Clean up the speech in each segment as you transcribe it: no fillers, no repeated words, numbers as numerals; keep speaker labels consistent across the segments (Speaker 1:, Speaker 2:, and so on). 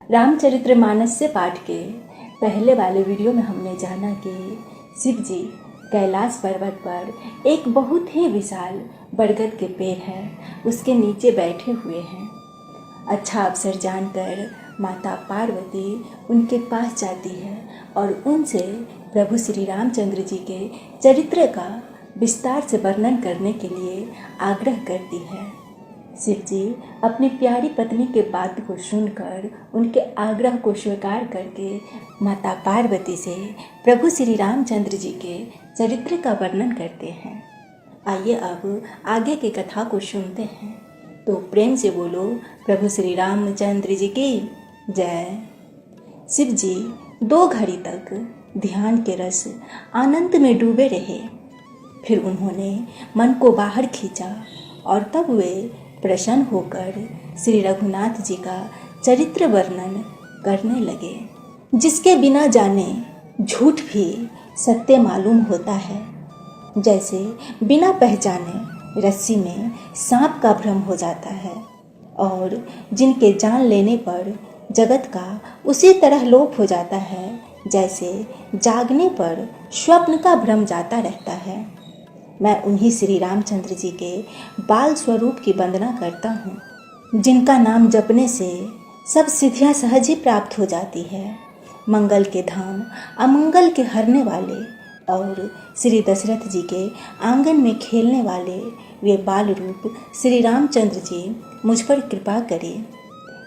Speaker 1: रामचरितमानस पाठ के पहले वाले वीडियो में हमने जाना कि शिव जी कैलाश पर्वत पर एक बहुत ही विशाल बरगद के पेड़ है, उसके नीचे बैठे हुए हैं। अच्छा अवसर जानकर माता पार्वती उनके पास जाती है और उनसे प्रभु श्री रामचंद्र जी के चरित्र का विस्तार से वर्णन करने के लिए आग्रह करती है। शिव जी अपनी प्यारी पत्नी के बात को सुनकर उनके आग्रह को स्वीकार करके माता पार्वती से प्रभु श्री रामचंद्र जी के चरित्र का वर्णन करते हैं। आइए अब आगे की कथा को सुनते हैं। तो प्रेम से बोलो प्रभु श्री रामचंद्र जी की जय। शिव जी 2 घड़ी तक ध्यान के रस आनंद में डूबे रहे। फिर उन्होंने मन को बाहर खींचा और तब वे प्रसन्न होकर श्री रघुनाथ जी का चरित्र वर्णन करने लगे, जिसके बिना जाने झूठ भी सत्य मालूम होता है। जैसे बिना पहचाने रस्सी में सांप का भ्रम हो जाता है और जिनके जान लेने पर जगत का उसी तरह लोप हो जाता है, जैसे जागने पर स्वप्न का भ्रम जाता रहता है। मैं उन्हीं श्री रामचंद्र जी के बाल स्वरूप की वंदना करता हूँ, जिनका नाम जपने से सब सिद्धियाँ सहज ही प्राप्त हो जाती है। मंगल के धाम अमंगल के हरने वाले और श्री दशरथ जी के आंगन में खेलने वाले वे बाल रूप श्री रामचंद्र जी मुझ पर कृपा करें।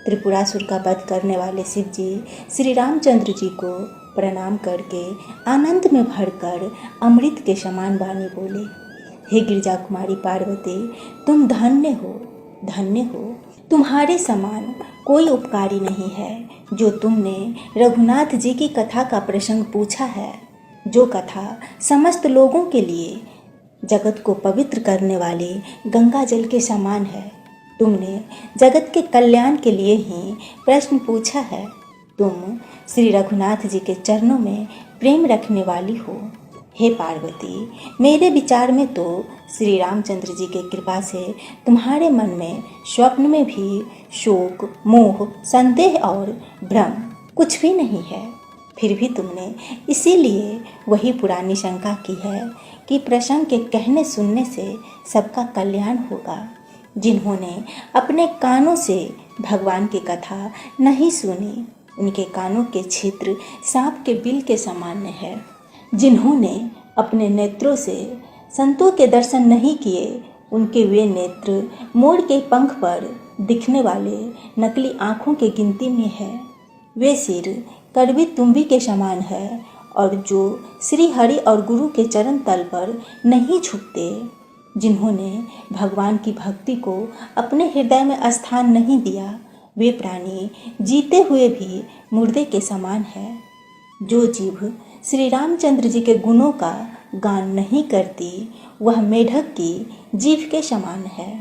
Speaker 1: त्रिपुरासुर का वध करने वाले शिव जी श्री रामचंद्र जी को प्रणाम करके आनंद में भरकर अमृत के समान वाणी बोले, हे गिरजा कुमारी पार्वती, तुम धन्य हो, धन्य हो। तुम्हारे समान कोई उपकारी नहीं है। जो तुमने रघुनाथ जी की कथा का प्रसंग पूछा है, जो कथा समस्त लोगों के लिए जगत को पवित्र करने वाले गंगा जल के समान है, तुमने जगत के कल्याण के लिए ही प्रश्न पूछा है। तुम श्री रघुनाथ जी के चरणों में प्रेम रखने वाली हो। हे पार्वती, मेरे विचार में तो श्री रामचंद्र जी के कृपा से तुम्हारे मन में स्वप्न में भी शोक, मोह, संदेह और भ्रम कुछ भी नहीं है। फिर भी तुमने इसीलिए वही पुरानी शंका की है कि प्रसंग के कहने सुनने से सबका कल्याण होगा। जिन्होंने अपने कानों से भगवान की कथा नहीं सुनी, उनके कानों के छिद्र सांप के बिल के सामान्य है। जिन्होंने अपने नेत्रों से संतों के दर्शन नहीं किए, उनके वे नेत्र मोर के पंख पर दिखने वाले नकली आँखों के गिनती में है। वे सिर कड़वी तुम्बी के समान है और जो श्री हरि और गुरु के चरण तल पर नहीं झुकते, जिन्होंने भगवान की भक्ति को अपने हृदय में स्थान नहीं दिया, वे प्राणी जीते हुए भी मुर्दे के समान है। जो जीभ श्री रामचंद्र जी के गुणों का गान नहीं करती, वह मेढक की जीभ के समान है।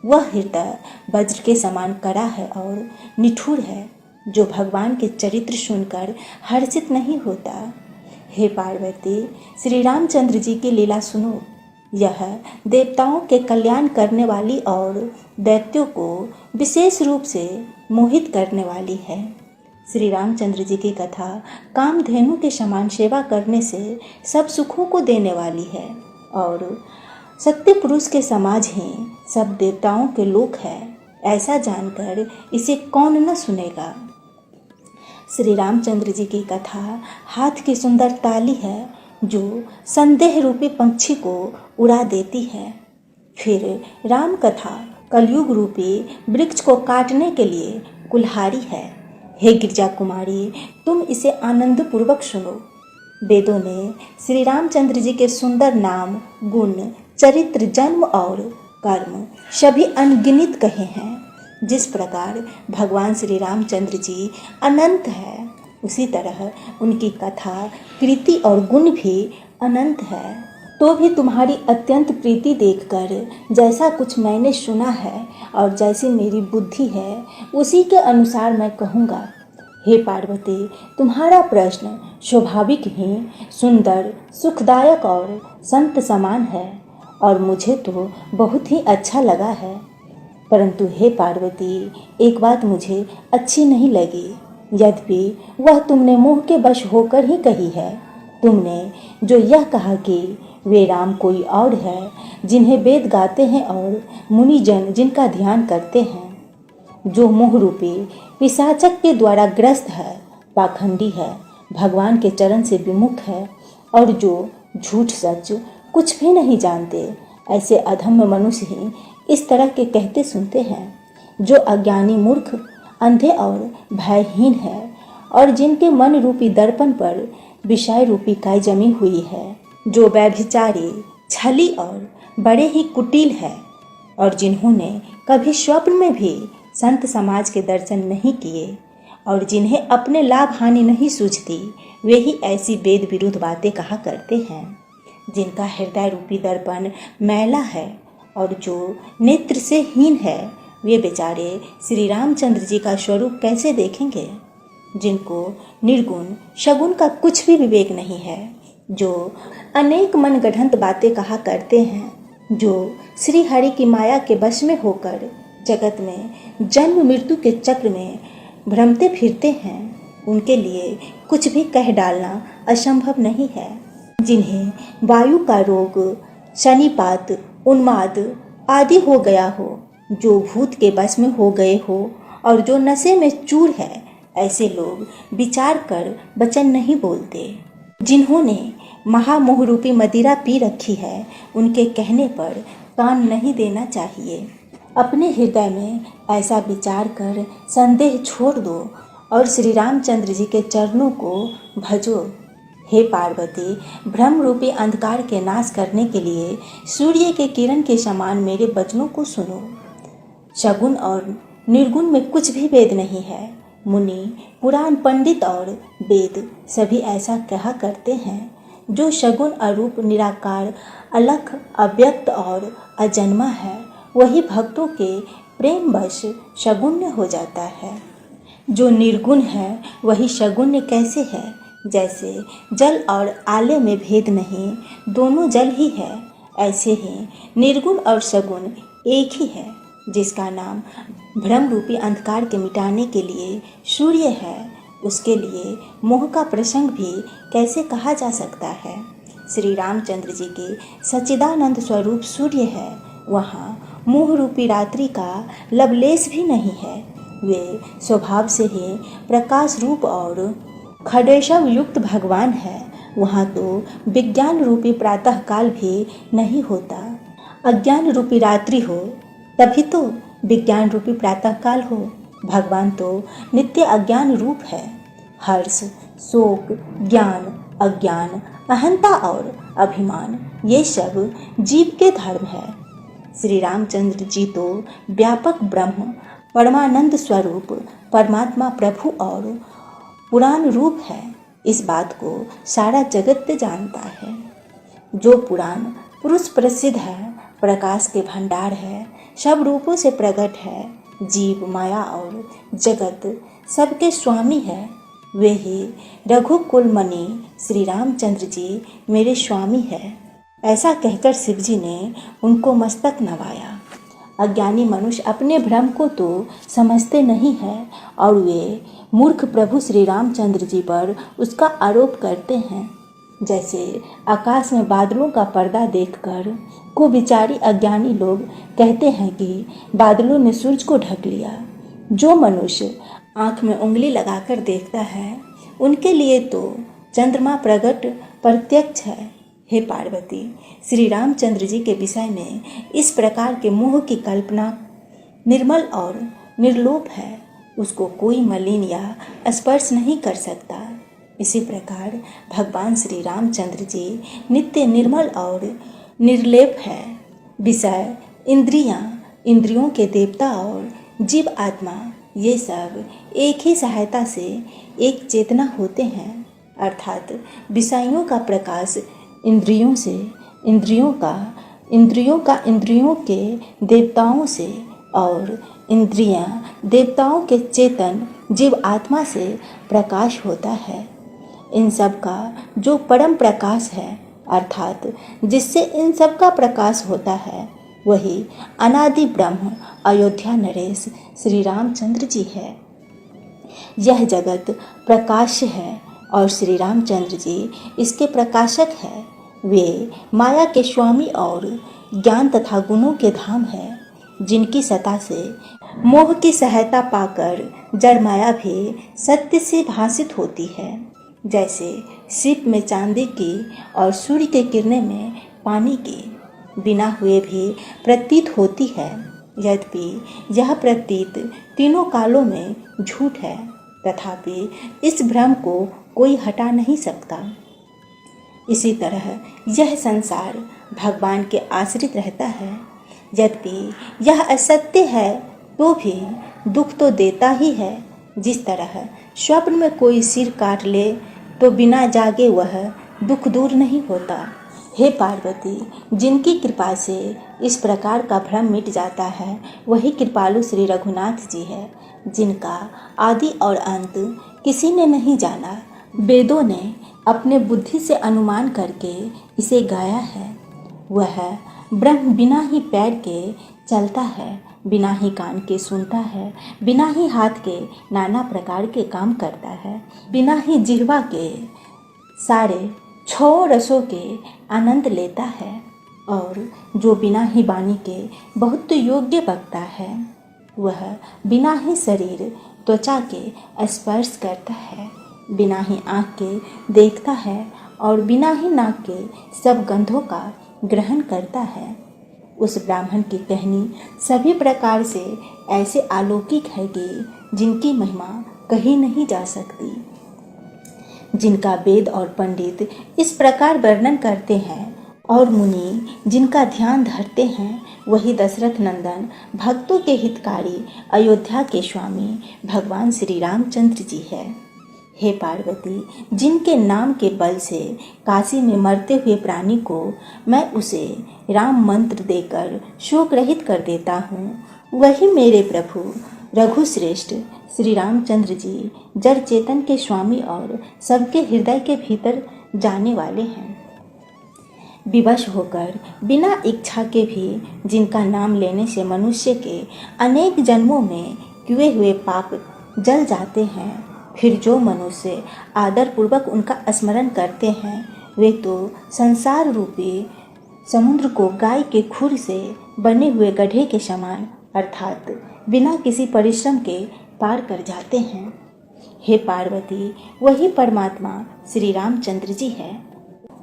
Speaker 1: वह हृदय वज्र के समान कड़ा है और निठुर है, जो भगवान के चरित्र सुनकर हर्षित नहीं होता। हे पार्वती, श्री रामचंद्र जी की लीला सुनो। यह देवताओं के कल्याण करने वाली और दैत्यों को विशेष रूप से मोहित करने वाली है। श्री रामचंद्र जी की कथा कामधेनु के समान सेवा करने से सब सुखों को देने वाली है और सत्य पुरुष के समाज ही सब देवताओं के लोक है। ऐसा जानकर इसे कौन न सुनेगा। श्री रामचंद्र जी की कथा हाथ की सुंदर ताली है, जो संदेह रूपी पंछी को उड़ा देती है। फिर राम कथा कलयुग रूपी वृक्ष को काटने के लिए कुल्हाड़ी है। हे गिरजा कुमारी, तुम इसे आनंद पूर्वक सुनो। वेदों ने श्री रामचंद्र जी के सुंदर नाम, गुण, चरित्र, जन्म और कर्म सभी अनगिनत कहे हैं। जिस प्रकार भगवान श्री रामचंद्र जी अनंत है, उसी तरह उनकी कथा, कृति और गुण भी अनंत है। तो भी तुम्हारी अत्यंत प्रीति देखकर जैसा कुछ मैंने सुना है और जैसी मेरी बुद्धि है, उसी के अनुसार मैं कहूँगा। हे पार्वती, तुम्हारा प्रश्न स्वाभाविक ही सुंदर, सुखदायक और संत समान है और मुझे तो बहुत ही अच्छा लगा है। परंतु हे पार्वती, एक बात मुझे अच्छी नहीं लगी। यद्यपि वह तुमने मोह के वश होकर ही कही है। तुमने जो यह कहा कि वे राम कोई और है, जिन्हें वेद गाते हैं और मुनिजन जिनका ध्यान करते हैं, जो मोह रूपी पिशाचक के द्वारा ग्रस्त है, पाखंडी है, भगवान के चरण से विमुख है और जो झूठ सच कुछ भी नहीं जानते, ऐसे अधम्य मनुष्य ही इस तरह के कहते सुनते हैं, जो अज्ञानी मूर्ख, अंधे और भयहीन है और जिनके मन रूपी दर्पण पर विषय रूपी काई जमी हुई है, जो व्यभिचारी, छली और बड़े ही कुटिल है और जिन्होंने कभी स्वप्न में भी संत समाज के दर्शन नहीं किए और जिन्हें अपने लाभ हानि नहीं सूझती, वे ही ऐसी वेद विरुद्ध बातें कहा करते हैं। जिनका हृदय रूपी दर्पण मैला है और जो नेत्र से हीन है, वे बेचारे श्री रामचंद्र जी का स्वरूप कैसे देखेंगे। जिनको निर्गुण शगुन का कुछ भी विवेक नहीं है, जो अनेक मनगढ़ंत बातें कहा करते हैं, जो श्री हरि की माया के वश में होकर जगत में जन्म मृत्यु के चक्र में भ्रमते फिरते हैं, उनके लिए कुछ भी कह डालना असंभव नहीं है। जिन्हें वायु का रोग, शनिपात, उन्माद आदि हो गया हो, जो भूत के वश में हो गए हो और जो नशे में चूर है, ऐसे लोग विचार कर वचन नहीं बोलते। जिन्होंने महामोह रूपी मदिरा पी रखी है, उनके कहने पर कान नहीं देना चाहिए। अपने हृदय में ऐसा विचार कर संदेह छोड़ दो और श्री रामचंद्र जी के चरणों को भजो। हे पार्वती, भ्रम रूपी अंधकार के नाश करने के लिए सूर्य के किरण के समान मेरे वचनों को सुनो। शगुन और निर्गुण में कुछ भी भेद नहीं है। मुनि, पुराण पंडित और वेद सभी ऐसा कहा करते हैं। जो शगुन अरूप, निराकार, अलख, अव्यक्त और अजन्मा है, वही भक्तों के प्रेमवश शगुन्य हो जाता है। जो निर्गुण है, वही शगुन्य कैसे है। जैसे जल और आले में भेद नहीं, दोनों जल ही है, ऐसे ही निर्गुण और शगुन एक ही है। जिसका नाम भ्रम रूपी अंधकार के मिटाने के लिए सूर्य है, उसके लिए मोह का प्रसंग भी कैसे कहा जा सकता है। श्री रामचंद्र जी के सच्चिदानंद स्वरूप सूर्य है, वहाँ मोह रूपी रात्रि का लवलेश भी नहीं है। वे स्वभाव से ही प्रकाश रूप और खडेशव युक्त भगवान है, वहाँ तो विज्ञान रूपी प्रातः काल भी नहीं होता। अज्ञान रूपी रात्रि हो तभी तो विज्ञान रूपी प्रातः काल हो। भगवान तो नित्य अज्ञान रूप है। हर्ष, शोक, ज्ञान, अज्ञान, अहंता और अभिमान, ये सब जीव के धर्म है। श्री रामचंद्र जी तो व्यापक ब्रह्म, परमानंद स्वरूप, परमात्मा, प्रभु और पुराण रूप है। इस बात को सारा जगत जानता है। जो पुराण पुरुष प्रसिद्ध है, प्रकाश के भंडार है, सब रूपों से प्रकट है, जीव, माया और जगत सबके स्वामी है, वे ही रघुकुल मणि श्री रामचंद्र जी मेरे स्वामी है। ऐसा कहकर शिव जी ने उनको मस्तक नवाया। अज्ञानी मनुष्य अपने भ्रम को तो समझते नहीं है और वे मूर्ख प्रभु श्री रामचंद्र जी पर उसका आरोप करते हैं। जैसे आकाश में बादलों का पर्दा देखकर कुविचारी अज्ञानी लोग कहते हैं कि बादलों ने सूरज को ढक लिया। जो मनुष्य आँख में उंगली लगाकर देखता है, उनके लिए तो चंद्रमा प्रकट प्रत्यक्ष है। हे पार्वती, श्री रामचंद्र जी के विषय में इस प्रकार के मोह की कल्पना निर्मल और निर्लोभ है, उसको कोई मलिन या स्पर्श नहीं कर सकता। इसी प्रकार भगवान श्री रामचंद्र जी नित्य निर्मल और निर्लेप है। विषय, इंद्रियां, इंद्रियों के देवता और जीव आत्मा, ये सब एक ही सहायता से एक चेतना होते हैं। अर्थात विषयों का प्रकाश इंद्रियों से, इंद्रियों का इंद्रियों के देवताओं से और इंद्रियां देवताओं के चेतन जीव आत्मा से प्रकाश होता है। इन सब का जो परम प्रकाश है, अर्थात जिससे इन सब का प्रकाश होता है, वही अनादि ब्रह्म अयोध्या नरेश श्री रामचंद्र जी है। यह जगत प्रकाश है और श्री रामचंद्र जी इसके प्रकाशक है। वे माया के स्वामी और ज्ञान तथा गुणों के धाम है, जिनकी सत्ता से मोह की सहायता पाकर जड़ माया भी सत्य से भासित होती है। जैसे सीप में चांदी की और सूर्य के किरणें में पानी की बिना हुए भी प्रतीत होती है, यद्यपि यह प्रतीत तीनों कालों में झूठ है, तथापि इस भ्रम को कोई हटा नहीं सकता। इसी तरह यह संसार भगवान के आश्रित रहता है, यद्यपि यह असत्य है तो भी दुख तो देता ही है। जिस तरह स्वप्न में कोई सिर काट ले तो बिना जागे वह दुख दूर नहीं होता। हे पार्वती, जिनकी कृपा से इस प्रकार का भ्रम मिट जाता है वही कृपालु श्री रघुनाथ जी है, जिनका आदि और अंत किसी ने नहीं जाना। वेदों ने अपने बुद्धि से अनुमान करके इसे गाया है। वह ब्रह्म बिना ही पैर के चलता है, बिना ही कान के सुनता है, बिना ही हाथ के नाना प्रकार के काम करता है, बिना ही जिह्वा के सारे छह रसों के आनंद लेता है, और जो बिना ही वाणी के बहुत योग्य बकता है, वह बिना ही शरीर त्वचा के स्पर्श करता है, बिना ही आँख के देखता है और बिना ही नाक के सब गंधों का ग्रहण करता है। उस ब्राह्मण की कहनी सभी प्रकार से ऐसे अलौकिक है कि जिनकी महिमा कही नहीं जा सकती, जिनका वेद और पंडित इस प्रकार वर्णन करते हैं और मुनि जिनका ध्यान धरते हैं, वही दशरथ नंदन भक्तों के हितकारी अयोध्या के स्वामी भगवान श्री रामचंद्र जी है। हे पार्वती, जिनके नाम के बल से काशी में मरते हुए प्राणी को मैं उसे राम मंत्र देकर शोक रहित कर देता हूँ, वही मेरे प्रभु रघुश्रेष्ठ श्री रामचंद्र जी जड़ चेतन के स्वामी और सबके हृदय के भीतर जाने वाले हैं। विवश होकर बिना इच्छा के भी जिनका नाम लेने से मनुष्य के अनेक जन्मों में किए हुए पाप जल जाते हैं, फिर जो मनुष्य आदरपूर्वक उनका स्मरण करते हैं, वे तो संसार रूपी समुद्र को गाय के खुर से बने हुए गड्ढे के समान अर्थात बिना किसी परिश्रम के पार कर जाते हैं। हे पार्वती, वही परमात्मा श्री रामचंद्र जी है।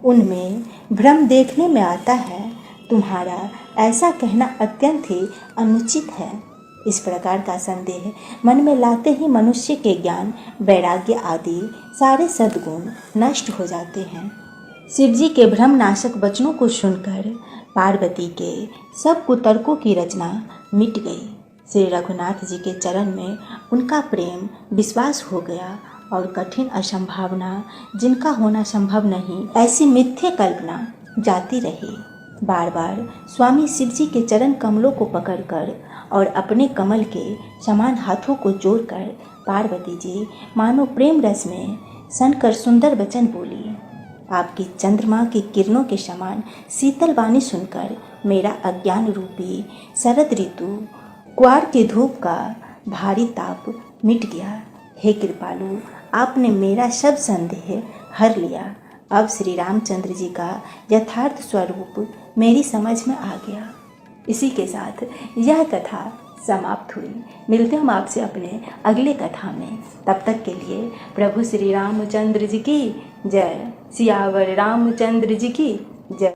Speaker 1: उनमें भ्रम देखने में आता है। तुम्हारा ऐसा कहना अत्यंत ही अनुचित है। इस प्रकार का संदेह मन में लाते ही मनुष्य के ज्ञान, वैराग्य आदि सारे सद्गुण नष्ट हो जाते हैं। शिव जी के भ्रमनाशक वचनों को सुनकर पार्वती के सब कुतर्कों की रचना मिट गई। श्री रघुनाथ जी के चरण में उनका प्रेम विश्वास हो गया और कठिन असंभावना जिनका होना संभव नहीं, ऐसी मिथ्या कल्पना जाती रही। बार बार स्वामी शिव जी के चरण कमलों को पकड़कर और अपने कमल के समान हाथों को जोड़कर पार्वती जी मानो प्रेम रस में सनकर सुंदर वचन बोली। आपकी चंद्रमा की किरणों के समान शीतल वाणी सुनकर मेरा अज्ञान रूपी शरद ऋतु क्वार के धूप का भारी ताप मिट गया। हे कृपालु, आपने मेरा सब संदेह हर लिया। अब श्री रामचंद्र जी का यथार्थ स्वरूप मेरी समझ में आ गया। इसी के साथ यह कथा समाप्त हुई। मिलते हम आपसे अपने अगले कथा में। तब तक के लिए प्रभु श्री रामचंद्र जी की जय। सियावर रामचंद्र जी की जय।